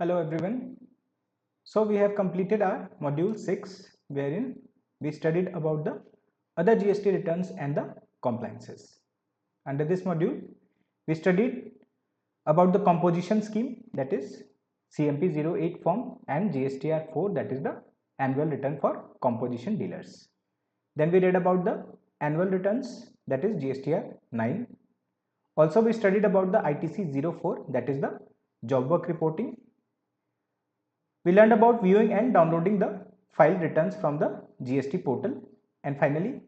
Hello everyone. So we have completed our module 6 wherein we studied about the other GST returns and the compliances. Under this module we studied about the composition scheme, that is CMP08 form, and GSTR 4, that is the annual return for composition dealers. Then we read about the annual returns, that is GSTR 9. Also we studied about the ITC 04, that is the job work reporting. We learned about viewing and downloading the file returns from the GST portal, and finally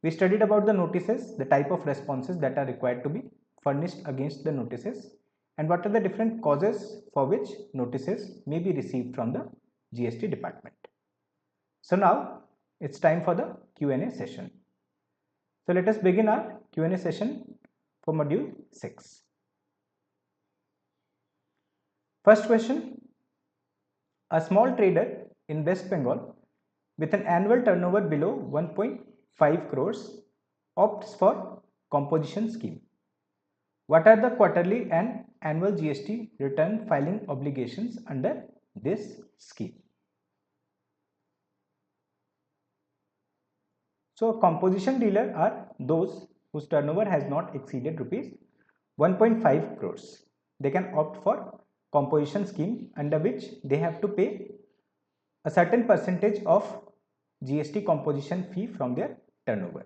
we studied about the notices, the type of responses that are required to be furnished against the notices, and what are the different causes for which notices may be received from the GST department. So now it's time for the Q&A session. So let us begin our Q&A session for module 6. First question: a small trader in West Bengal with an annual turnover below 1.5 crores opts for composition scheme. What are the quarterly and annual GST return filing obligations under this scheme? So a composition dealer are those whose turnover has not exceeded rupees 1.5 crores. They can opt for composition scheme, under which they have to pay a certain percentage of GST composition fee from their turnover.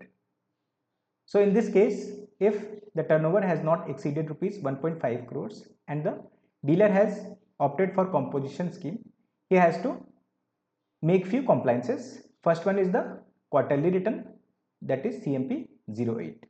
So in this case, if the turnover has not exceeded rupees 1.5 crores and the dealer has opted for composition scheme, he has to make few compliances. First one is the quarterly return, that is CMP 08.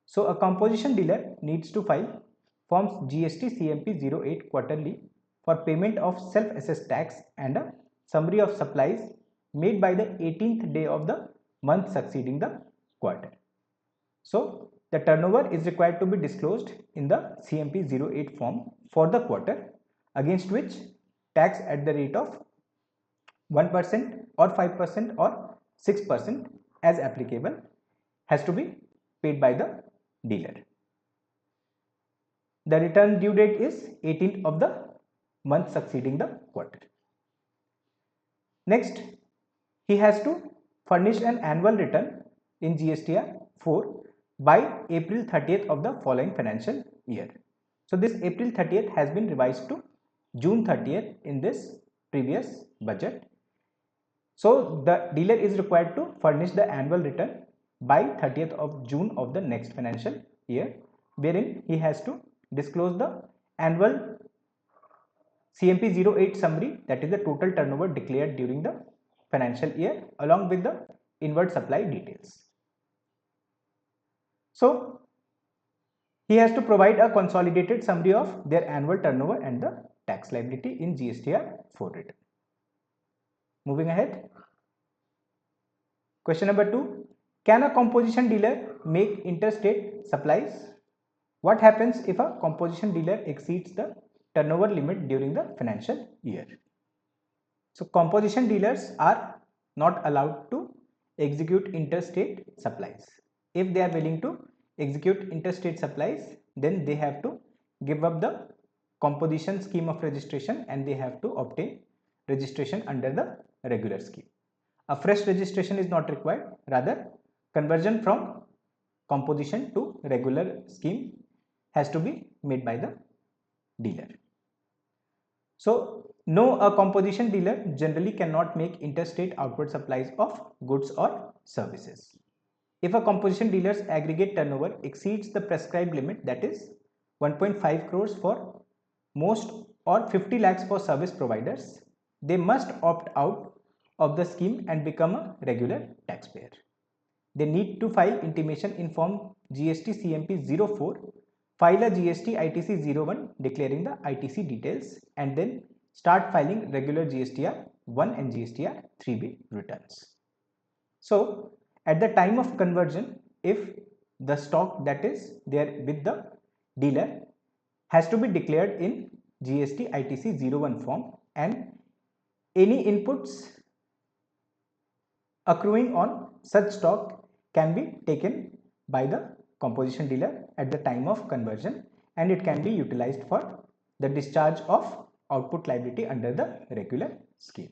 So a composition dealer needs to file forms GST CMP 08 quarterly for payment of self-assessed tax and a summary of supplies made by the 18th day of the month succeeding the quarter. So the turnover is required to be disclosed in the CMP 08 form for the quarter, against which tax at the rate of 1% or 5% or 6% as applicable has to be paid by the dealer. The return due date is 18th of the month succeeding the quarter. Next, he has to furnish an annual return in GSTR 4 by April 30th of the following financial year. So this April 30th has been revised to June 30th in this previous budget. So the dealer is required to furnish the annual return by 30th of June of the next financial year, wherein he has to disclose the annual CMP 08 summary, that is the total turnover declared during the financial year, along with the inward supply details. So he has to provide a consolidated summary of their annual turnover and the tax liability in GSTR 4 return. Moving ahead. Question number 2. Can a composition dealer make interstate supplies? What happens if a composition dealer exceeds the turnover limit during the financial year? So composition dealers are not allowed to execute interstate supplies. If they are willing to execute interstate supplies, then they have to give up the composition scheme of registration and they have to obtain registration under the regular scheme. A fresh registration is not required, rather conversion from composition to regular scheme has to be made by the dealer. So no, a composition dealer generally cannot make interstate outward supplies of goods or services. If a composition dealer's aggregate turnover exceeds the prescribed limit, that is 1.5 crores for most or 50 lakhs for service providers, they must opt out of the scheme and become a regular taxpayer. They need to file intimation in form GST CMP 04, file a GST ITC 01 declaring the ITC details, and then start filing regular GSTR 1 and GSTR 3B returns. So at the time of conversion, if the stock that is there with the dealer has to be declared in GST ITC 01 form, and any inputs accruing on such stock can be taken by the composition dealer at the time of conversion, and it can be utilized for the discharge of output liability under the regular scheme.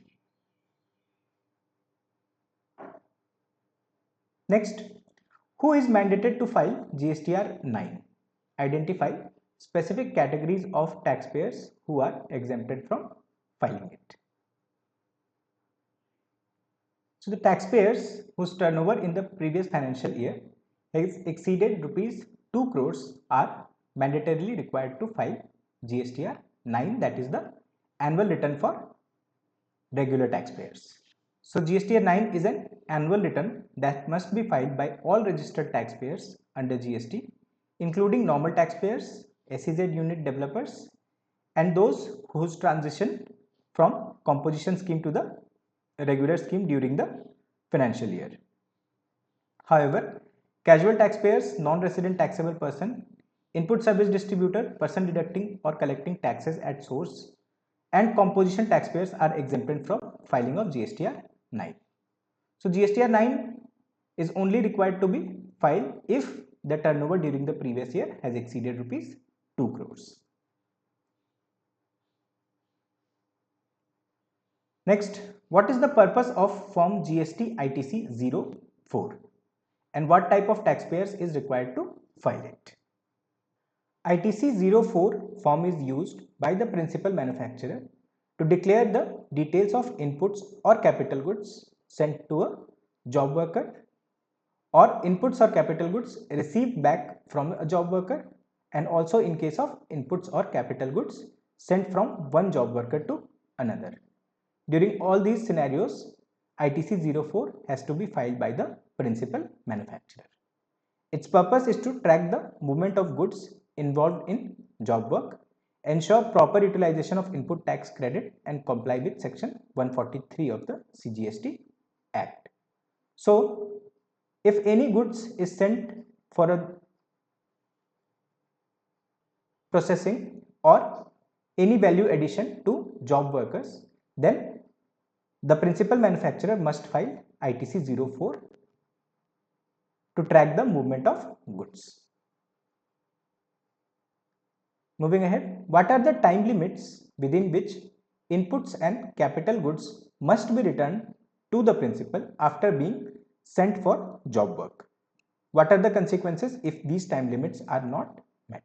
Next, who is mandated to file GSTR 9? Identify specific categories of taxpayers who are exempted from filing it. So the taxpayers whose turnover in the previous financial year has exceeded rupees 2 crores are mandatorily required to file GSTR 9, that is the annual return for regular taxpayers. So GSTR 9 is an annual return that must be filed by all registered taxpayers under GST, including normal taxpayers, SEZ unit developers, and those whose transition from composition scheme to the regular scheme during the financial year. However, casual taxpayers, non-resident taxable person, input service distributor, person deducting or collecting taxes at source, and composition taxpayers are exempted from filing of GSTR 9. So GSTR 9 is only required to be filed if the turnover during the previous year has exceeded rupees 2 crores. Next, what is the purpose of Form GST ITC 04 and what type of taxpayers is required to file it? ITC 04 form is used by the principal manufacturer to declare the details of inputs or capital goods sent to a job worker, or inputs or capital goods received back from a job worker, and also in case of inputs or capital goods sent from one job worker to another. During all these scenarios, ITC 04 has to be filed by the principal manufacturer. Its purpose is to track the movement of goods involved in job work, ensure proper utilization of input tax credit, and comply with section 143 of the CGST Act. So, if any goods is sent for a processing or any value addition to job workers, then the principal manufacturer must file ITC 04 to track the movement of goods. Moving ahead, what are the time limits within which inputs and capital goods must be returned to the principal after being sent for job work? What are the consequences if these time limits are not met?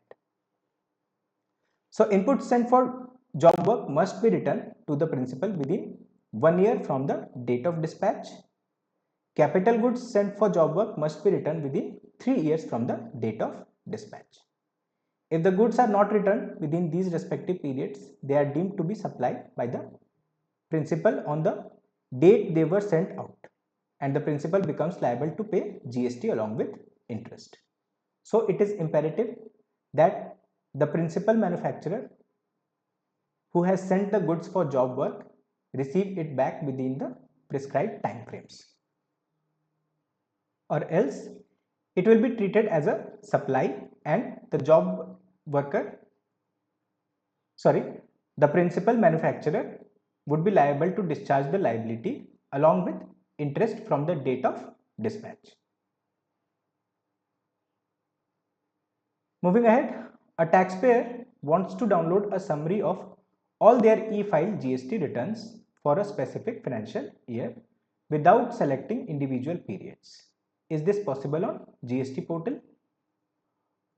So, inputs sent for job work must be returned to the principal within 1 year from the date of dispatch. Capital goods sent for job work must be returned within 3 years from the date of dispatch. If the goods are not returned within these respective periods, they are deemed to be supplied by the principal on the date they were sent out, and the principal becomes liable to pay GST along with interest. So it is imperative that the principal manufacturer who has sent the goods for job work receive it back within the prescribed time frames, or else it will be treated as a supply and the the principal manufacturer would be liable to discharge the liability along with interest from the date of dispatch. Moving ahead, a taxpayer wants to download a summary of all their e-file GST returns for a specific financial year without selecting individual periods. Is this possible on GST portal?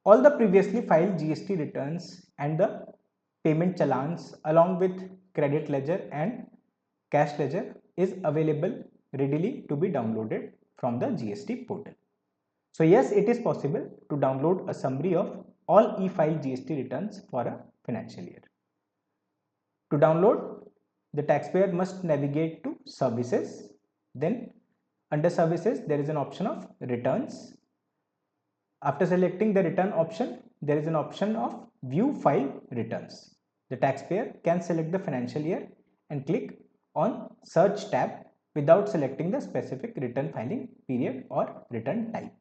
All the previously filed GST returns and the payment challans along with credit ledger and cash ledger is available readily to be downloaded from the GST portal. So yes, it is possible to download a summary of all e-file GST returns for a financial year. To download, the taxpayer must navigate to services. Then under services, there is an option of returns. After selecting the return option, there is an option of view file returns. The taxpayer can select the financial year and click on search tab without selecting the specific return filing period or return type.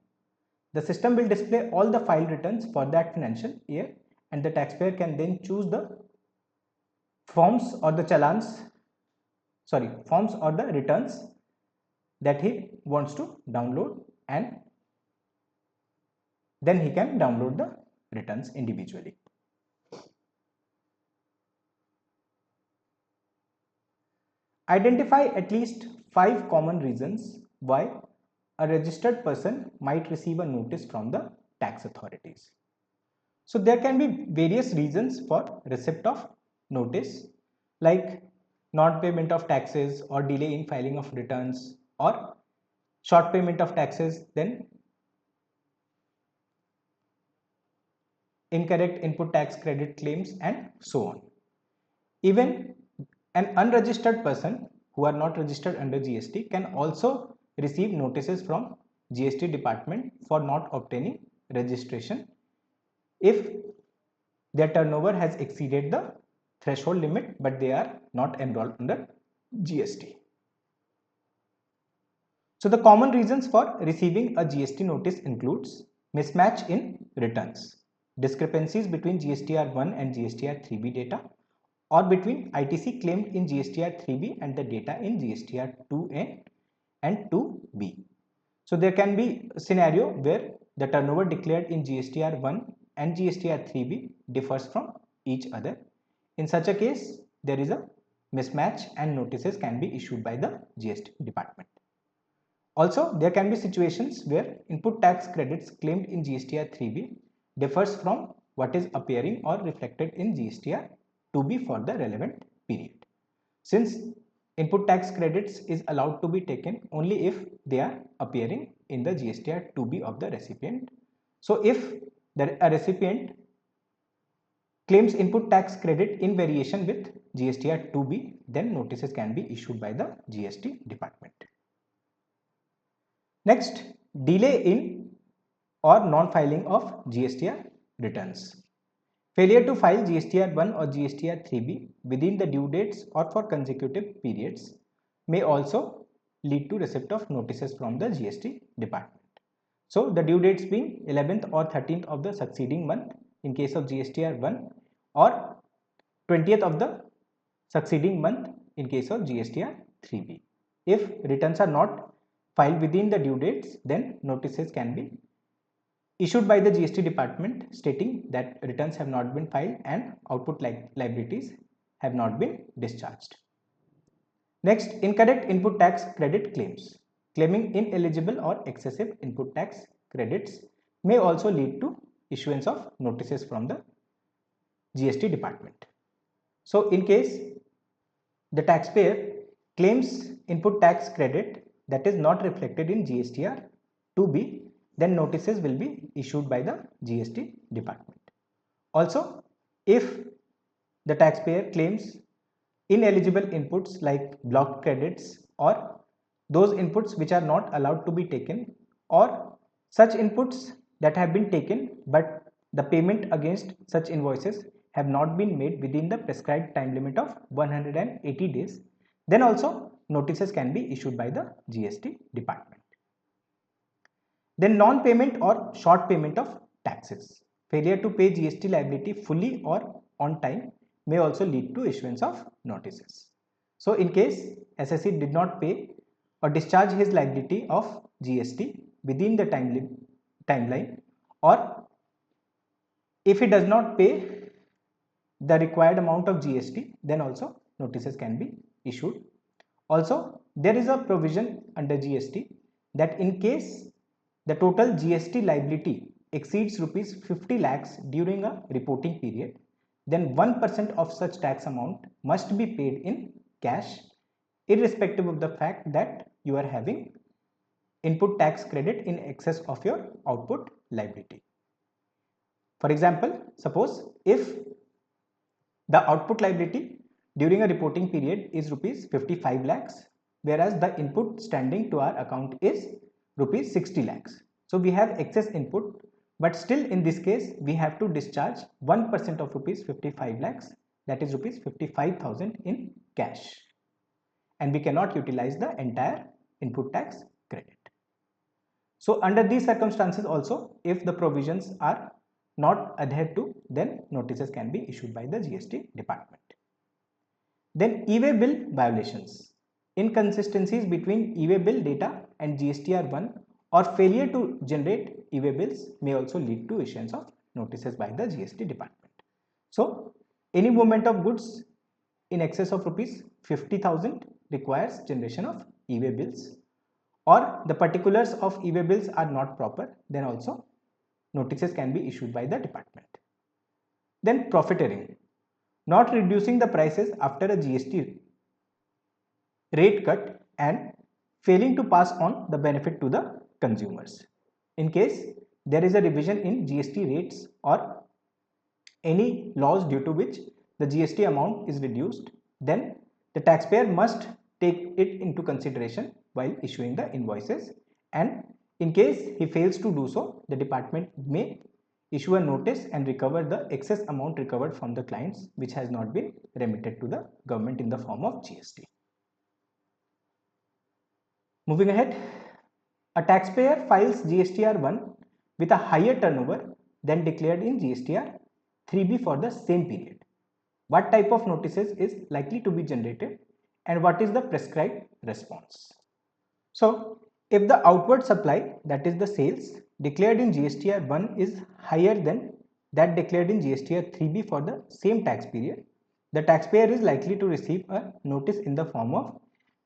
The system will display all the file returns for that financial year, and the taxpayer can then choose the forms or the returns that he wants to download, and then he can download the returns individually. Identify at least 5 common reasons why a registered person might receive a notice from the tax authorities. So there can be various reasons for receipt of notice, like non-payment of taxes or delay in filing of returns or short payment of taxes, then incorrect input tax credit claims, and so on. Even an unregistered person who are not registered under GST can also receive notices from GST department for not obtaining registration if their turnover has exceeded the threshold limit but they are not enrolled under GST. So the common reasons for receiving a GST notice includes mismatch in returns, discrepancies between GSTR 1 and GSTR 3B data, or between ITC claimed in GSTR 3B and the data in GSTR 2A and 2B. So there can be a scenario where the turnover declared in GSTR 1 and GSTR 3B differs from each other. In such a case, there is a mismatch and notices can be issued by the GST department. Also, there can be situations where input tax credits claimed in GSTR 3B differs from what is appearing or reflected in GSTR 2B for the relevant period. Since input tax credits is allowed to be taken only if they are appearing in the GSTR 2B of the recipient. So if a recipient claims input tax credit in variation with GSTR 2B, then notices can be issued by the GST department. Next, delay in or non-filing of GSTR returns. Failure to file GSTR 1 or GSTR 3B within the due dates or for consecutive periods may also lead to receipt of notices from the GST department. So the due dates being 11th or 13th of the succeeding month in case of GSTR 1 or 20th of the succeeding month in case of GSTR 3B. If returns are not filed within the due dates, then notices can be issued by the GST department stating that returns have not been filed and output liabilities have not been discharged. Next, incorrect input tax credit claims. Claiming ineligible or excessive input tax credits may also lead to issuance of notices from the GST department. So in case the taxpayer claims input tax credit that is not reflected in GSTR 2B, then notices will be issued by the GST department. Also, if the taxpayer claims ineligible inputs like blocked credits or those inputs which are not allowed to be taken, or such inputs that have been taken but the payment against such invoices have not been made within the prescribed time limit of 180 days, then also notices can be issued by the GST department. Then non-payment or short payment of taxes. Failure to pay GST liability fully or on time may also lead to issuance of notices. So in case SSE did not pay or discharge his liability of GST within the timeline, or if he does not pay the required amount of GST, then also notices can be issued. Also, there is a provision under GST that in case the total GST liability exceeds rupees 50 lakhs during a reporting period, then 1% of such tax amount must be paid in cash, irrespective of the fact that you are having input tax credit in excess of your output liability. For example, suppose if the output liability during a reporting period is rupees 55 lakhs, whereas the input standing to our account is rupees 60 lakhs. So we have excess input, but still in this case we have to discharge 1% of rupees 55 lakhs, that is rupees 55,000 in cash, and we cannot utilize the entire input tax credit. So under these circumstances also, if the provisions are not adhered to, then notices can be issued by the GST department. Then e-way bill violations. Inconsistencies between e-way bill data and GSTR1 or failure to generate e-way bills may also lead to issuance of notices by the GST department. So any movement of goods in excess of rupees 50,000 requires generation of e-way bills, or the particulars of e-way bills are not proper, then also notices can be issued by the department. Then profiteering, not reducing the prices after a GST rate cut and failing to pass on the benefit to the consumers. In case there is a revision in GST rates or any laws due to which the GST amount is reduced, then the taxpayer must take it into consideration while issuing the invoices, and in case he fails to do so, the department may issue a notice and recover the excess amount recovered from the clients which has not been remitted to the government in the form of GST. Moving ahead, a taxpayer files GSTR 1 with a higher turnover than declared in GSTR 3B for the same period. What type of notices is likely to be generated and what is the prescribed response? So, if the outward supply, that is the sales, declared in GSTR 1 is higher than that declared in GSTR 3B for the same tax period, the taxpayer is likely to receive a notice in the form of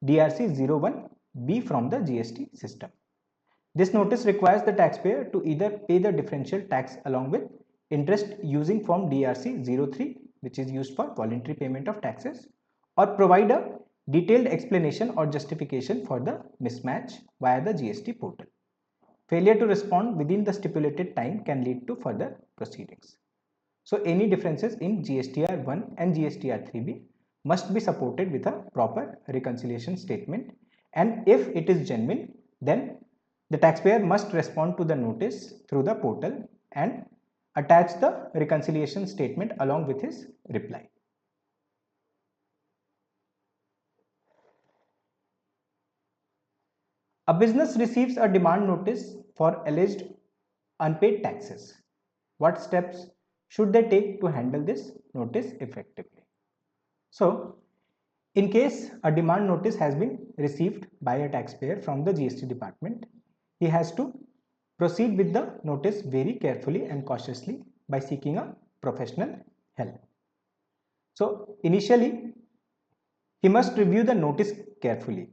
DRC 01B from the GST system. This notice requires the taxpayer to either pay the differential tax along with interest using form DRC 03, which is used for voluntary payment of taxes, or provide a detailed explanation or justification for the mismatch via the GST portal. Failure to respond within the stipulated time can lead to further proceedings. So any differences in GSTR 1 and GSTR 3B must be supported with a proper reconciliation statement, and if it is genuine, then the taxpayer must respond to the notice through the portal and attach the reconciliation statement along with his reply. A business receives a demand notice for alleged unpaid taxes. What steps should they take to handle this notice effectively? So, in case a demand notice has been received by a taxpayer from the GST department, he has to proceed with the notice very carefully and cautiously by seeking a professional help. So, initially, he must review the notice carefully.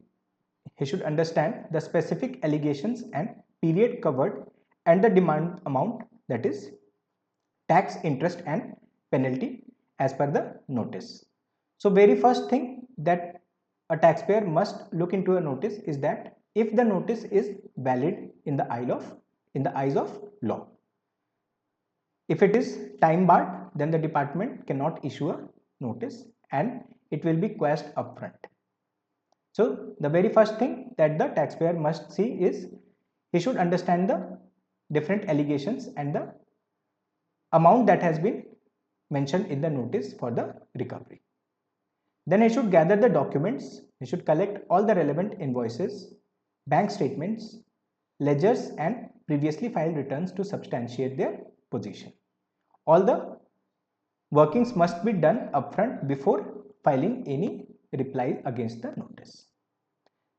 He should understand the specific allegations and period covered and the demand amount, that is tax, interest and penalty as per the notice. So very first thing that a taxpayer must look into a notice is that if the notice is valid in the eyes of law. If it is time barred, then the department cannot issue a notice and it will be quashed upfront. So the very first thing that the taxpayer must see is he should understand the different allegations and the amount that has been mentioned in the notice for the recovery. Then he should gather the documents, he should collect all the relevant invoices, bank statements, ledgers and previously filed returns to substantiate their position. All the workings must be done upfront before filing any reply against the notice.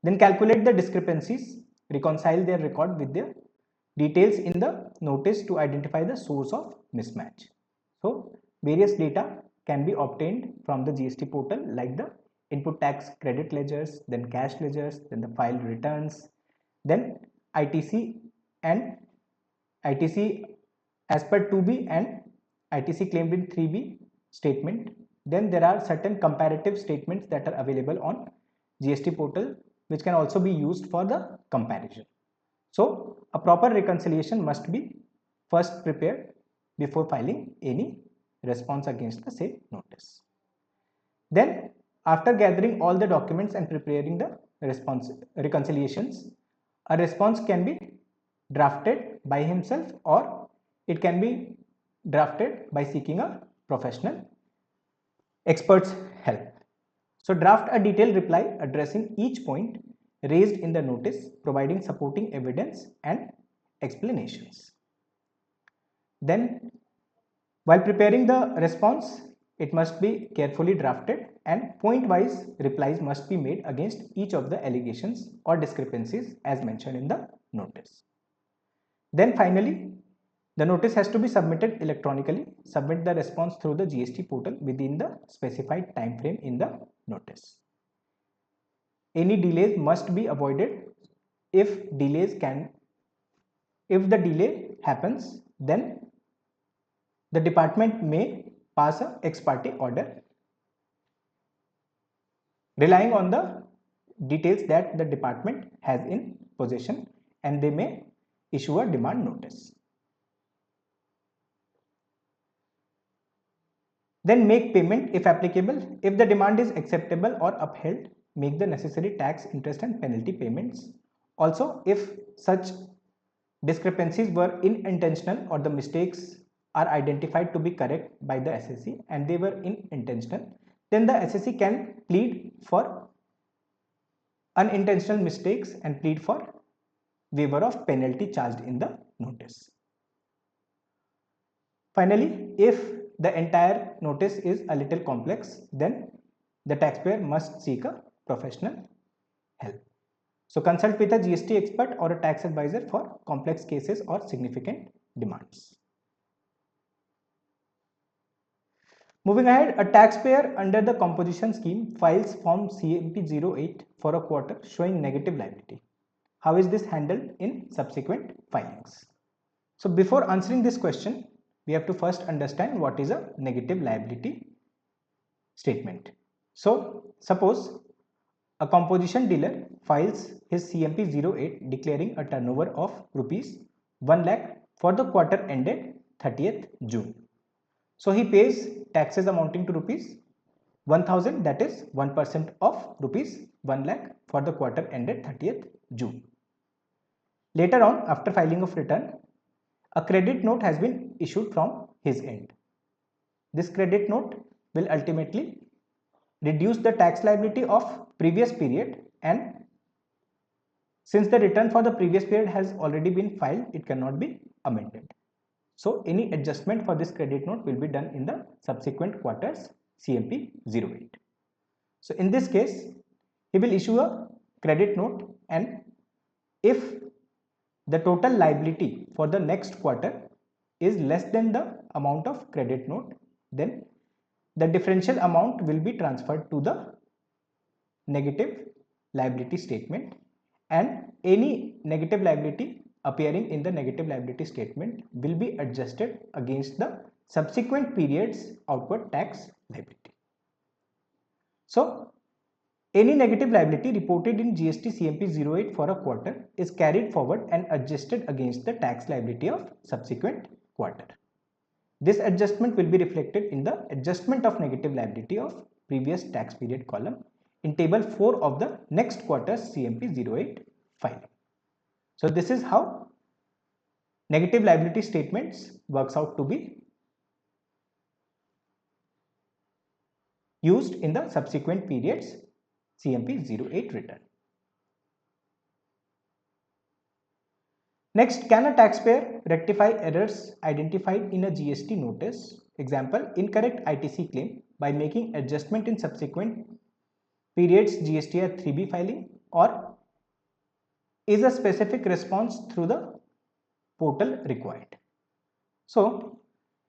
Then calculate the discrepancies, reconcile their record with the details in the notice to identify the source of mismatch. So various data can be obtained from the GST portal like the input tax credit ledgers, then cash ledgers, then the filed returns, then ITC and ITC as per 2B and ITC claimed in 3B statement. Then there are certain comparative statements that are available on GST portal which can also be used for the comparison. So a proper reconciliation must be first prepared before filing any response against the same notice. Then after gathering all the documents and preparing the reconciliations, a response can be drafted by himself or it can be drafted by seeking a professional expert's help. So draft a detailed reply addressing each point raised in the notice, providing supporting evidence and explanations. Then while preparing the response, it must be carefully drafted and point-wise replies must be made against each of the allegations or discrepancies as mentioned in the notice. Then finally, the notice has to be submitted electronically. Submit the response through the GST portal within the specified time frame in the notice. any delays must be avoided. If the delay happens, then the department may pass a ex parte order relying on the details that the department has in possession, and they may issue a demand notice. Then make payment if applicable. If the demand is acceptable or upheld, make the necessary tax, interest and penalty payments. Also, if such discrepancies were unintentional or the mistakes are identified to be correct by the SSC and they were unintentional, then the SSC can plead for unintentional mistakes and plead for waiver of penalty charged in the notice. Finally, if the entire notice is a little complex, then the taxpayer must seek a professional help. So consult with a GST expert or a tax advisor for complex cases or significant demands. Moving ahead, a taxpayer under the composition scheme files Form CMP08 for a quarter showing negative liability. How is this handled in subsequent filings? So before answering this question, we have to first understand what is a negative liability statement. So suppose a composition dealer files his CMP08 declaring a turnover of rupees 1 lakh for the quarter ended 30th June. So he pays taxes amounting to rupees 1000, that is 1% of rupees 1 lakh for the quarter ended 30th June. Later on, after filing of return, a credit note has been issued from his end. This credit note will ultimately reduce the tax liability of previous period, and since the return for the previous period has already been filed, it cannot be amended. So any adjustment for this credit note will be done in the subsequent quarters CMP08. So in this case, he will issue a credit note, and if the total liability for the next quarter is less than the amount of credit note, then the differential amount will be transferred to the negative liability statement, and any negative liability appearing in the negative liability statement will be adjusted against the subsequent period's outward tax liability. So any negative liability reported in GST CMP08 for a quarter is carried forward and adjusted against the tax liability of subsequent quarter. This adjustment will be reflected in the adjustment of negative liability of previous tax period column in table 4 of the next quarter's CMP08 filing. So this is how negative liability statements works out to be used in the subsequent periods CMP08 return. Next, can a taxpayer rectify errors identified in a GST notice, example incorrect ITC claim, by making adjustment in subsequent periods GSTR 3B filing, or is a specific response through the portal required? So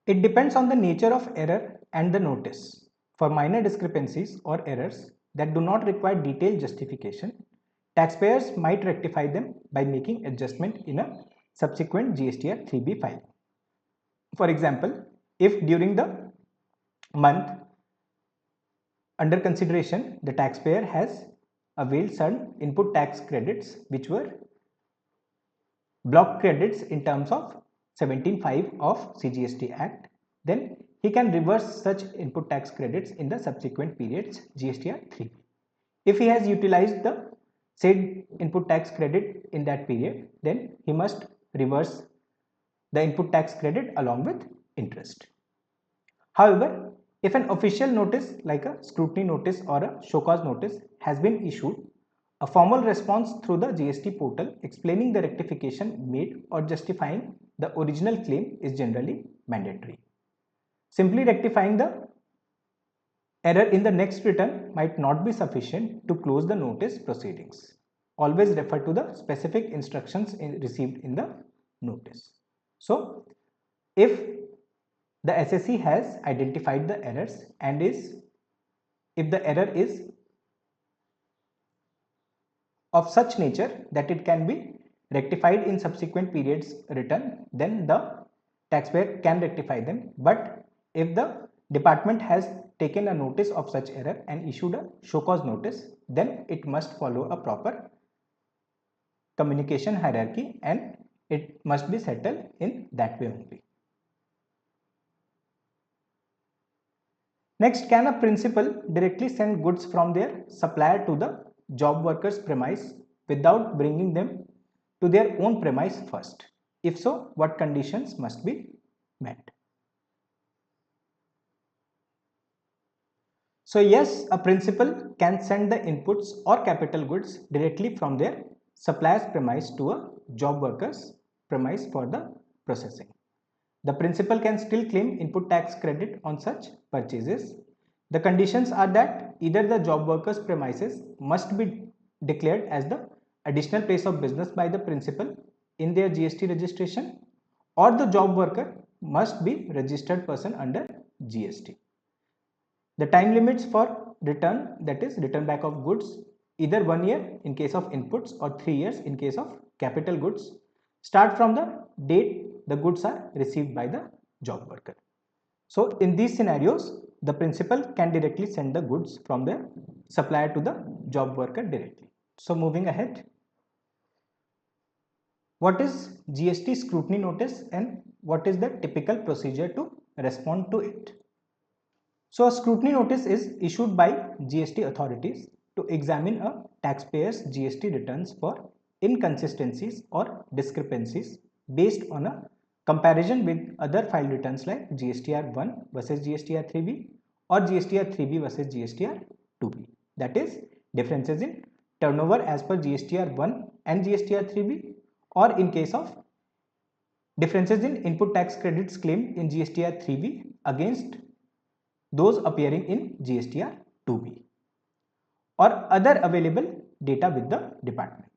it depends on the nature of error and the notice. For minor discrepancies or errors that do not require detailed justification, taxpayers might rectify them by making adjustment in a subsequent GSTR 3B filing. For example, if during the month under consideration the taxpayer has availed certain input tax credits which were block credits in terms of 17(5) of CGST Act, then he can reverse such input tax credits in the subsequent periods GSTR 3B. If he has utilized the said input tax credit in that period, then he must reverse the input tax credit along with interest. However, if an official notice like a scrutiny notice or a show cause notice has been issued, a formal response through the GST portal explaining the rectification made or justifying the original claim is generally mandatory. Simply rectifying the error in the next return might not be sufficient to close the notice proceedings. Always refer to the specific instructions received in the notice. So, if the SSC has identified the errors and if the error is of such nature that it can be rectified in subsequent periods return, then the taxpayer can rectify them. But if the department has taken a notice of such error and issued a show cause notice, then it must follow a proper communication hierarchy and it must be settled in that way only. Next, can a principal directly send goods from their supplier to the job worker's premise without bringing them to their own premise first? If so, what conditions must be met? So yes, a principal can send the inputs or capital goods directly from their supplier's premise to a job worker's premise for the processing. The principal can still claim input tax credit on such purchases. The conditions are that either the job worker's premises must be declared as the additional place of business by the principal in their GST registration, or the job worker must be registered person under GST. The time limits for return, that is return back of goods, either 1 year in case of inputs or 3 years in case of capital goods, start from the date the goods are received by the job worker. So in these scenarios, the principal can directly send the goods from the supplier to the job worker directly. So moving ahead, what is GST scrutiny notice and what is the typical procedure to respond to it? So a scrutiny notice is issued by GST authorities to examine a taxpayer's GST returns for inconsistencies or discrepancies based on a comparison with other filed returns like GSTR 1 versus GSTR 3B or GSTR 3B versus GSTR 2B. That is, differences in turnover as per GSTR 1 and GSTR 3B, or in case of differences in input tax credits claimed in GSTR 3B against those appearing in GSTR 2B, or other available data with the department.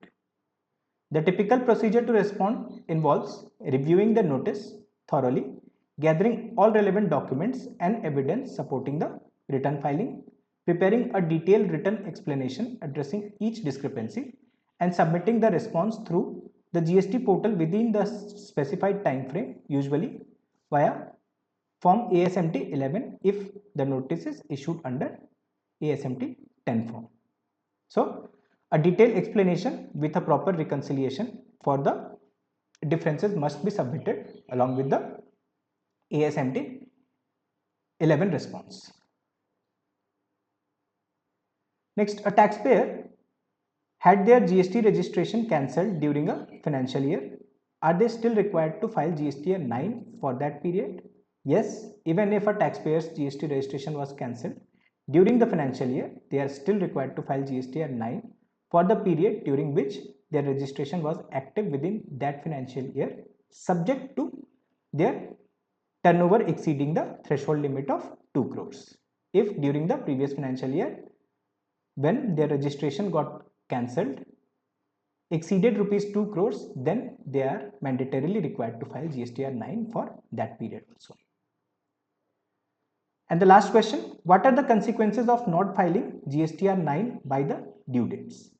The typical procedure to respond involves reviewing the notice thoroughly, gathering all relevant documents and evidence supporting the return filing, preparing a detailed written explanation addressing each discrepancy, and submitting the response through the GST portal within the specified time frame, usually via Form ASMT 11 if the notice is issued under ASMT 10 form. So a detailed explanation with a proper reconciliation for the differences must be submitted along with the ASMT 11 response. Next, a taxpayer had their GST registration cancelled during a financial year. Are they still required to file GSTR 9 for that period? Yes, even if a taxpayer's GST registration was cancelled during the financial year, they are still required to file GSTR 9 for the period during which their registration was active within that financial year, subject to their turnover exceeding the threshold limit of 2 crores. If during the previous financial year, when their registration got cancelled, exceeded rupees 2 crores, then they are mandatorily required to file GSTR 9 for that period also. And the last question, what are the consequences of not filing GSTR 9 by the due dates?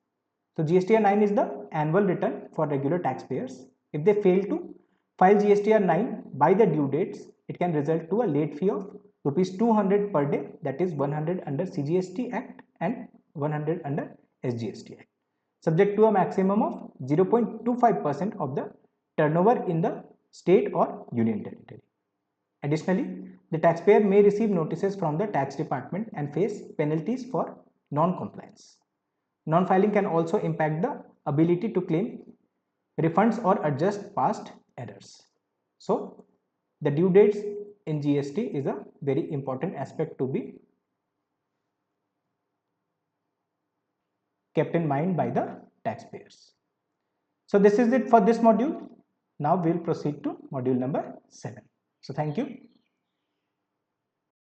So GSTR 9 is the annual return for regular taxpayers. If they fail to file GSTR 9 by the due dates, it can result to a late fee of rupees 200 per day, that is 100 under CGST Act and 100 under SGST Act, subject to a maximum of 0.25% of the turnover in the state or union territory. Additionally, the taxpayer may receive notices from the tax department and face penalties for non-compliance. Non-filing can also impact the ability to claim refunds or adjust past errors. So, the due dates in GST is a very important aspect to be kept in mind by the taxpayers. So, this is it for this module. Now, we will proceed to module number 7. So, thank you.